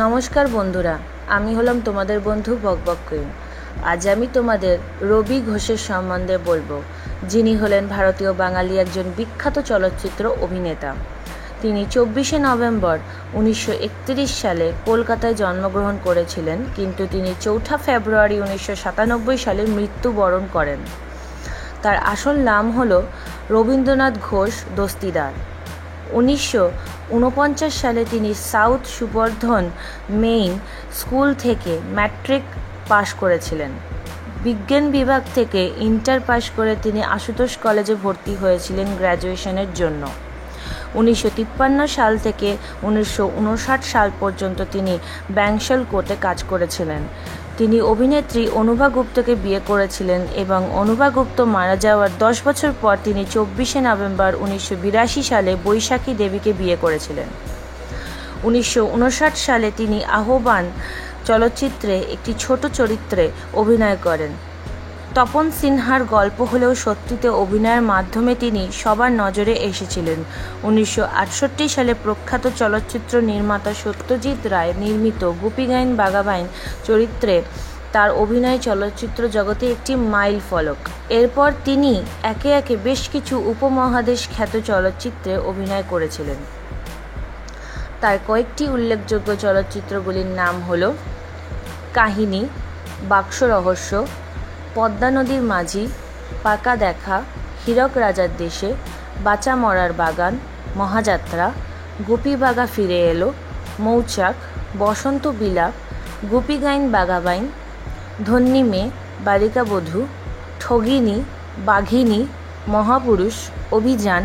নমস্কার বন্ধুরা, আমি হলাম তোমাদের বন্ধু বকবক। আজ আমি তোমাদের রবি ঘোষের সম্বন্ধে বলবো, যিনি হলেন ভারতীয় বাঙালি একজন বিখ্যাত চলচ্চিত্র অভিনেতা। তিনি 24শে নভেম্বর 1931 সালে কলকাতায় জন্মগ্রহণ করেছিলেন, কিন্তু তিনি 4 ফেব্রুয়ারি 1997 সালে মৃত্যুবরণ করেন। তার আসল নাম হল রবীন্দ্রনাথ ঘোষ দস্তিদার। 1949 সালে তিনি সাউথ সুবর্ধন মেইন স্কুল থেকে ম্যাট্রিক পাশ করেছিলেন। বিজ্ঞান বিভাগ থেকে ইন্টার পাশ করে তিনি আশুতোষ কলেজে ভর্তি হয়েছিলেন গ্র্যাজুয়েশনের জন্য। 1953 সাল থেকে 1959 সাল পর্যন্ত তিনি ব্যাংশল কোর্টে কাজ করেছিলেন। তিনি অভিনেত্রী অনুভা গুপ্তকে বিয়ে করেছিলেন এবং অনুভা গুপ্ত মারা যাওয়ার 10 বছর পর তিনি 24শে নভেম্বর 1982 সালে বৈশাখী দেবীকে বিয়ে করেছিলেন। 1959 সালে তিনি আহ্বান চলচ্চিত্রে একটি ছোট চরিত্রে অভিনয় করেন। তপন সিনহার গল্প হলেও সত্যিতে অভিনয়ের মাধ্যমে তিনি সবার নজরে এসেছিলেন। 1968 সালে প্রখ্যাত চলচ্চিত্র নির্মাতা সত্যজিৎ রায় নির্মিত গুপি গাইন বাঘা বাইন চরিত্রে তার অভিনয় চলচ্চিত্র জগতে একটি মাইল ফলক। এরপর তিনি একে একে বেশ কিছু উপমহাদেশ খ্যাত চলচ্চিত্রে অভিনয় করেছিলেন। তার কয়েকটি উল্লেখযোগ্য চলচ্চিত্রগুলির নাম হল কাহিনী, বাক্স রহস্য, পদ্মা নদীর মাঝি, পাকা দেখা, হীরক রাজার দেশে, বাঁচা মরার বাগান, মহাযাত্রা, গুপি বাঘা ফিরে এলো, মৌচাক, বসন্ত বিলাপ, গুপি গাইন বাঘা বাইন, ধন্যী মেয়ে, বালিকা বধূ, ঠগিনী, বাঘিনী, মহাপুরুষ, অভিযান,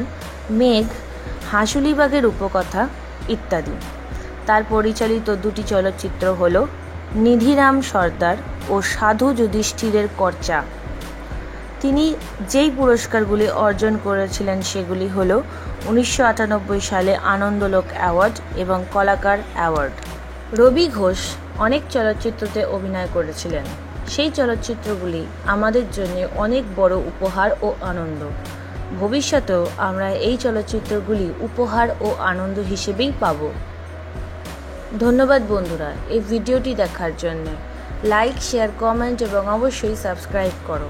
মেঘ, হাঁসুলিবাগের উপকথা ইত্যাদি। তার পরিচালিত দুটি চলচ্চিত্র হল নিধিরাম সর্দার ও সাধু যুধিষ্ঠিরের কর্চা। তিনি যেই পুরস্কারগুলি অর্জন করেছিলেন সেগুলি হল 1998 সালে আনন্দলোক অ্যাওয়ার্ড এবং কলাকার অ্যাওয়ার্ড। রবি ঘোষ অনেক চলচ্চিত্রতে অভিনয় করেছিলেন। সেই চলচ্চিত্রগুলি আমাদের জন্য অনেক বড় উপহার ও আনন্দ। ভবিষ্যতেও আমরা এই চলচ্চিত্রগুলি উপহার ও আনন্দ হিসেবেই পাব। ধন্যবাদ বন্ধুরা এই ভিডিওটি দেখার জন্য। লাইক, শেয়ার, কমেন্ট এবং অবশ্যই সাবস্ক্রাইব করো।